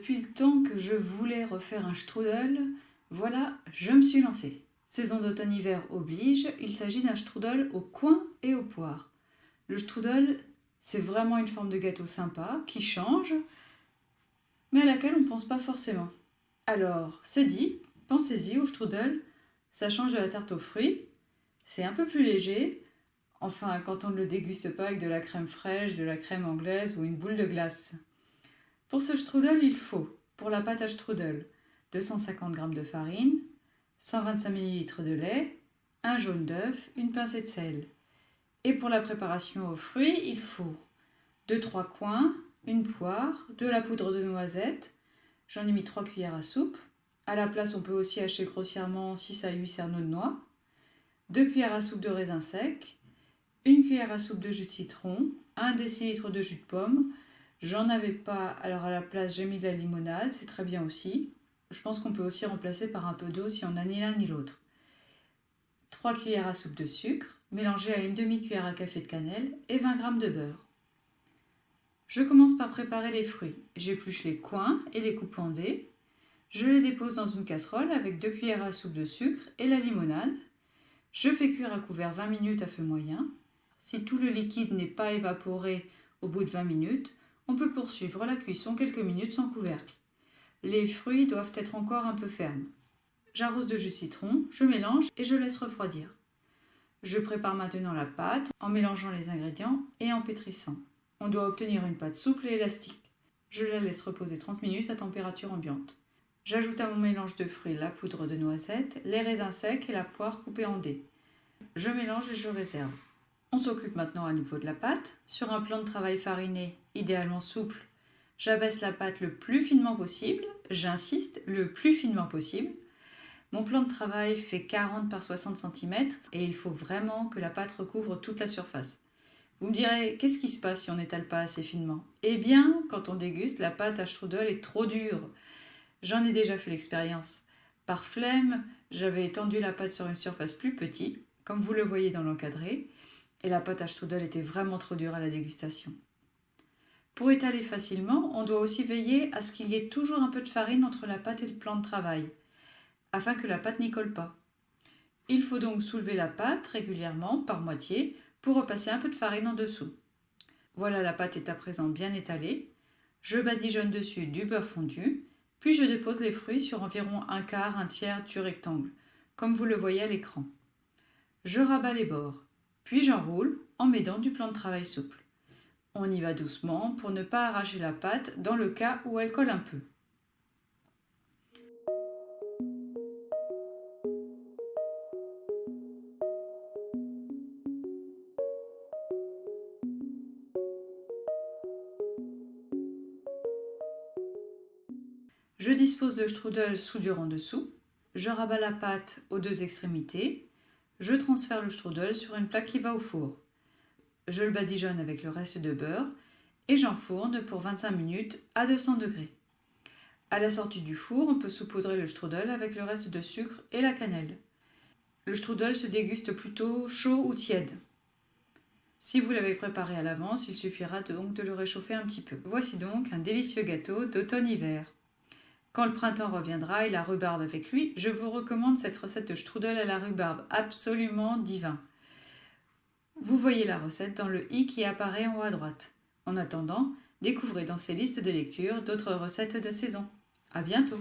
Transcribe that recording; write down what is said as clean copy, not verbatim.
Depuis le temps que je voulais refaire un strudel, voilà, je me suis lancée. Saison d'automne-hiver oblige, il s'agit d'un strudel aux coings et aux poires. Le strudel, c'est vraiment une forme de gâteau sympa, qui change, mais à laquelle on ne pense pas forcément. Alors, c'est dit, pensez-y au strudel, ça change de la tarte aux fruits, c'est un peu plus léger, enfin quand on ne le déguste pas avec de la crème fraîche, de la crème anglaise ou une boule de glace. Pour ce strudel, il faut, pour la pâte à strudel, 250 g de farine, 125 ml de lait, un jaune d'œuf, une pincée de sel. Et pour la préparation aux fruits, il faut 2-3 coings, une poire, de la poudre de noisette, j'en ai mis 3 cuillères à soupe. À la place, on peut aussi hacher grossièrement 6 à 8 cerneaux de noix, 2 cuillères à soupe de raisin sec, 1 cuillère à soupe de jus de citron, 1 décilitre de jus de pomme. J'en avais pas, alors à la place j'ai mis de la limonade, c'est très bien aussi. Je pense qu'on peut aussi remplacer par un peu d'eau si on n'a ni l'un ni l'autre. 3 cuillères à soupe de sucre, mélangé à une demi-cuillère à café de cannelle et 20 g de beurre. Je commence par préparer les fruits. J'épluche les coings et les coupe en dés. Je les dépose dans une casserole avec 2 cuillères à soupe de sucre et la limonade. Je fais cuire à couvert 20 minutes à feu moyen. Si tout le liquide n'est pas évaporé au bout de 20 minutes, on peut poursuivre la cuisson quelques minutes sans couvercle. Les fruits doivent être encore un peu fermes. J'arrose de jus de citron, je mélange et je laisse refroidir. Je prépare maintenant la pâte en mélangeant les ingrédients et en pétrissant. On doit obtenir une pâte souple et élastique. Je la laisse reposer 30 minutes à température ambiante. J'ajoute à mon mélange de fruits la poudre de noisette, les raisins secs et la poire coupée en dés. Je mélange et je réserve. On s'occupe maintenant à nouveau de la pâte. Sur un plan de travail fariné, idéalement souple, j'abaisse la pâte le plus finement possible. J'insiste, le plus finement possible. Mon plan de travail fait 40 par 60 cm et il faut vraiment que la pâte recouvre toute la surface. Vous me direz, qu'est-ce qui se passe si on n'étale pas assez finement? Eh bien, quand on déguste, la pâte à strudel est trop dure. J'en ai déjà fait l'expérience. Par flemme, j'avais étendu la pâte sur une surface plus petite, comme vous le voyez dans l'encadré, et la pâte à strudel était vraiment trop dure à la dégustation. Pour étaler facilement, on doit aussi veiller à ce qu'il y ait toujours un peu de farine entre la pâte et le plan de travail, afin que la pâte n'y colle pas. Il faut donc soulever la pâte régulièrement, par moitié, pour repasser un peu de farine en dessous. Voilà, la pâte est à présent bien étalée. Je badigeonne dessus du beurre fondu, puis je dépose les fruits sur environ un quart, un tiers du rectangle, comme vous le voyez à l'écran. Je rabats les bords, puis j'enroule en m'aidant du plan de travail souple. On y va doucement pour ne pas arracher la pâte dans le cas où elle colle un peu. Je dispose le strudel soudure en dessous, je rabats la pâte aux deux extrémités, je transfère le strudel sur une plaque qui va au four. Je le badigeonne avec le reste de beurre et j'enfourne pour 25 minutes à 200 degrés. À la sortie du four, on peut saupoudrer le strudel avec le reste de sucre et la cannelle. Le strudel se déguste plutôt chaud ou tiède. Si vous l'avez préparé à l'avance, il suffira donc de le réchauffer un petit peu. Voici donc un délicieux gâteau d'automne-hiver. Quand le printemps reviendra et la rhubarbe avec lui, je vous recommande cette recette de strudel à la rhubarbe, absolument divin. Vous voyez la recette dans le i qui apparaît en haut à droite. En attendant, découvrez dans ces listes de lecture d'autres recettes de saison. À bientôt!